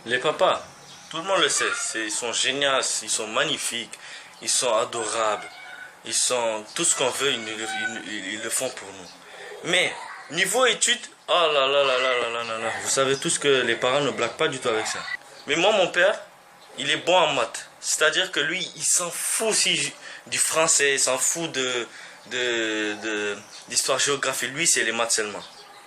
Les papas, tout le monde le sait, ils sont géniaux, ils sont magnifiques, ils sont adorables, ils sont tout ce qu'on veut, ils le font pour nous. Mais niveau études, oh là là là là là là là là, vous savez tous que les parents ne blaguent pas du tout avec ça. Mais moi, mon père, il est bon en maths. C'est-à-dire que lui, il s'en fout aussi du français, il s'en fout d'histoire géographie. Lui, c'est les maths seulement.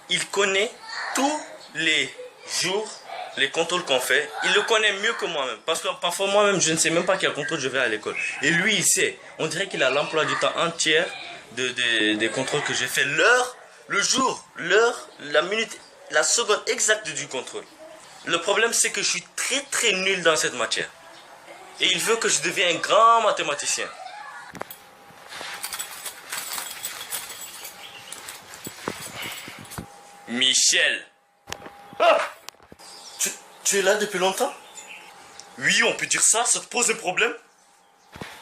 Il connaît tous les jours les contrôles qu'on fait. Il le connaît mieux que moi-même. Parce que parfois, moi-même, je ne sais même pas quel contrôle je vais à l'école. Et lui, il sait. On dirait qu'il a l'emploi du temps entier des contrôles que j'ai fait. L'heure, le jour, l'heure, la minute, la seconde exacte du contrôle. Le problème, c'est que je suis très très nul dans cette matière. Et il veut que je devienne un grand mathématicien. Michel. Ah, tu es là depuis longtemps? Oui, on peut dire ça. Ça te pose des problèmes?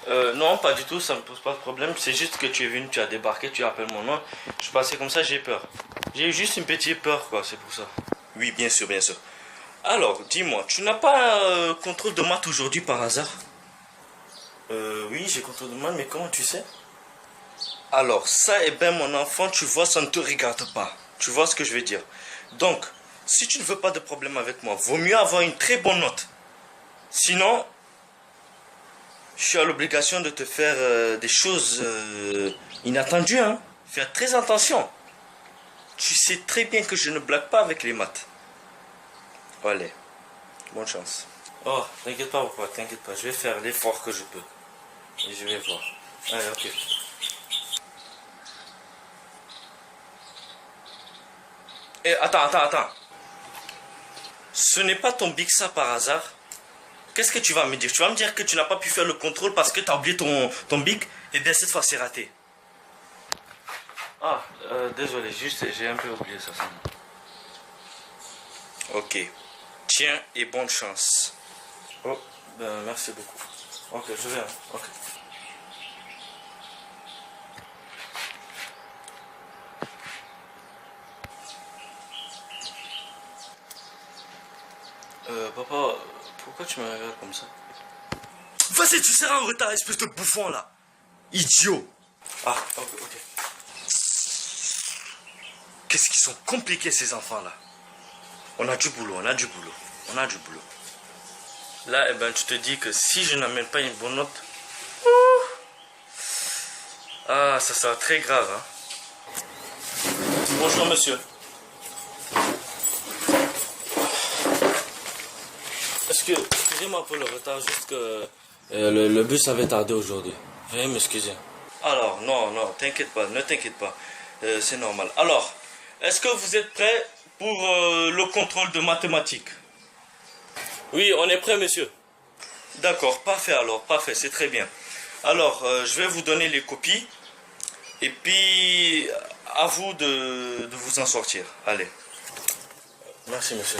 Non, pas du tout. Ça me pose pas de problème. C'est juste que tu es venu, tu as débarqué, tu appelles mon nom. Je suis passé comme ça, j'ai peur. J'ai eu juste une petite peur, quoi. C'est pour ça. Oui, bien sûr, bien sûr. Alors, dis-moi, tu n'as pas contrôle de maths aujourd'hui par hasard? Oui, j'ai contrôle de maths, mais comment tu sais? Alors, ça, eh ben, mon enfant, tu vois, ça ne te regarde pas. Tu vois ce que je veux dire? Donc, si tu ne veux pas de problème avec moi, vaut mieux avoir une très bonne note. Sinon, je suis à l'obligation de te faire des choses inattendues, hein. Faire très attention. Tu sais très bien que je ne blague pas avec les maths. Allez, bonne chance. Oh, t'inquiète pas, papa, t'inquiète pas. Je vais faire l'effort que je peux. Et je vais voir. Allez, ok. Eh, attends. Ce n'est pas ton Big ça par hasard? Qu'est-ce que tu vas me dire? Tu vas me dire que tu n'as pas pu faire le contrôle parce que tu as oublié ton Big? Eh bien, cette fois, c'est raté. Ah, désolé, juste, j'ai un peu oublié ça. Ok. Tiens et bonne chance. Oh, ben, merci beaucoup. Ok, je viens. Ok. Papa, pourquoi tu me regardes comme ça? Vas-y, tu seras en retard, espèce de bouffon là. Idiot. Ah, ok. Qu'est-ce qu'ils sont compliqués ces enfants là. On a du boulot. Là, eh ben, tu te dis que si je n'amène pas une bonne note, ah, ça sera très grave, hein. Bonjour monsieur. Excusez-moi pour le retard, juste que le bus avait tardé aujourd'hui. Veuillez m'excuser. Alors, non, t'inquiète pas, ne t'inquiète pas. C'est normal. Alors, est-ce que vous êtes prêts pour le contrôle de mathématiques? Oui, on est prêt, monsieur. D'accord, parfait alors, parfait, c'est très bien. Alors, je vais vous donner les copies et puis à vous de vous en sortir. Allez. Merci, monsieur.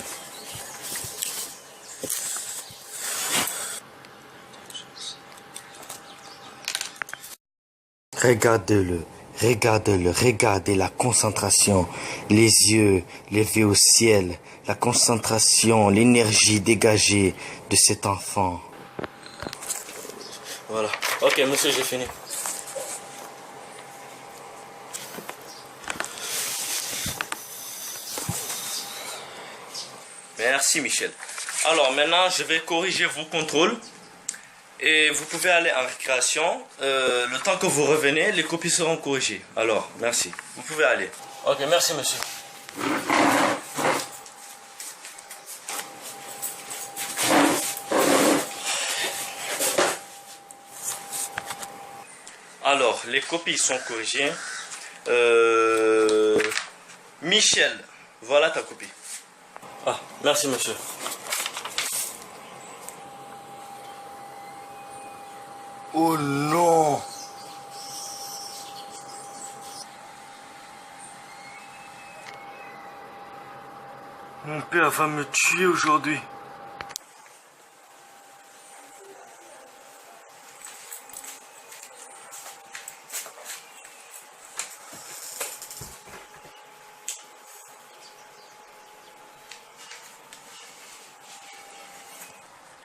Regardez la concentration, les yeux levés au ciel, la concentration, l'énergie dégagée de cet enfant. Voilà. Ok, monsieur, j'ai fini. Merci, Michel. Alors, maintenant, je vais corriger vos contrôles. Et vous pouvez aller en récréation. Le temps que vous revenez, les copies seront corrigées. Alors, merci. Vous pouvez aller. Ok, merci, monsieur. Alors, les copies sont corrigées. Michel, voilà ta copie. Ah, merci, monsieur. Oh non! Mon père va me tuer aujourd'hui.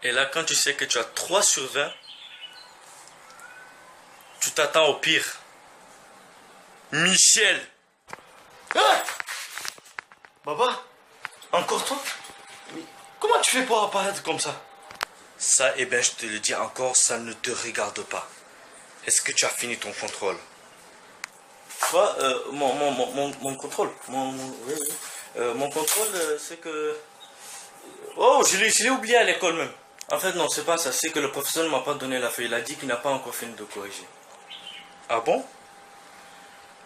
Et là, quand tu sais que tu as 3 sur 20, tu t'attends au pire. Michel! Ah! Baba, encore toi? Mais comment tu fais pour apparaître comme ça? Ça, eh ben, je te le dis encore, ça ne te regarde pas. Est-ce que tu as fini ton contrôle? Quoi? Mon contrôle. Oui, oui. Mon contrôle, c'est que... Oh, je l'ai oublié à l'école même. En fait, non, c'est pas ça. C'est que le professeur ne m'a pas donné la feuille. Il a dit qu'il n'a pas encore fini de corriger. Ah bon?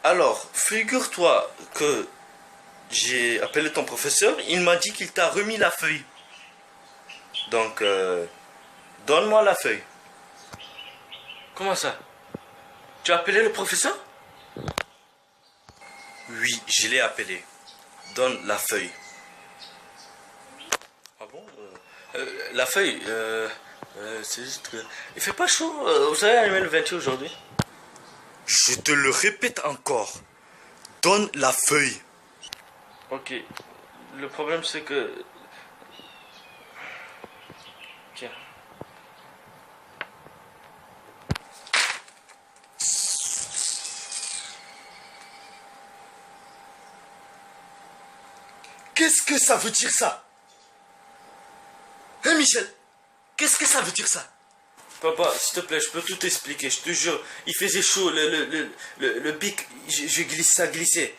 Alors, figure-toi que j'ai appelé ton professeur. Il m'a dit qu'il t'a remis la feuille. Donc, donne-moi la feuille. Comment ça? Tu as appelé le professeur? Oui, je l'ai appelé. Donne la feuille. Ah bon? La feuille, c'est juste que... Il fait pas chaud. Vous avez allumé le 28 aujourd'hui? Je te le répète encore. Donne la feuille. Ok. Le problème c'est que... Tiens. Qu'est-ce que ça veut dire ça? Hein, Michel? Qu'est-ce que ça veut dire ça? Papa, s'il te plaît, je peux tout t'expliquer, je te jure. Il faisait chaud, le bic, je glisse, ça glissait.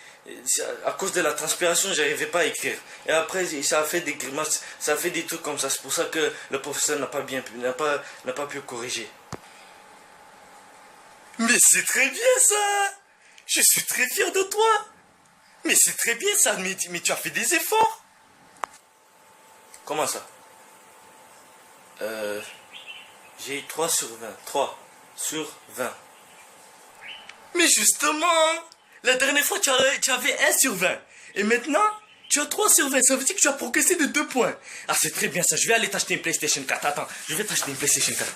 À cause de la transpiration, j'arrivais pas à écrire. Et après, ça a fait des grimaces, ça a fait des trucs comme ça. C'est pour ça que le professeur n'a pas pu corriger. Mais c'est très bien ça! Je suis très fier de toi! Mais c'est très bien ça, mais tu as fait des efforts! Comment ça? J'ai eu 3 sur 20. 3 sur 20. Mais justement, la dernière fois tu avais 1 sur 20. Et maintenant, tu as 3 sur 20. Ça veut dire que tu as progressé de 2 points. Ah, c'est très bien ça. Je vais aller t'acheter une PlayStation 4. Attends, je vais t'acheter une PlayStation 4.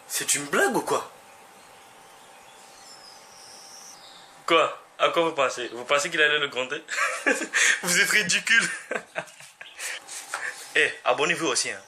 C'est une blague ou quoi? Quoi? À quoi vous pensez? Vous pensez qu'il allait le compter? Vous êtes ridicule. Eh, abonnez-vous aussi, hein.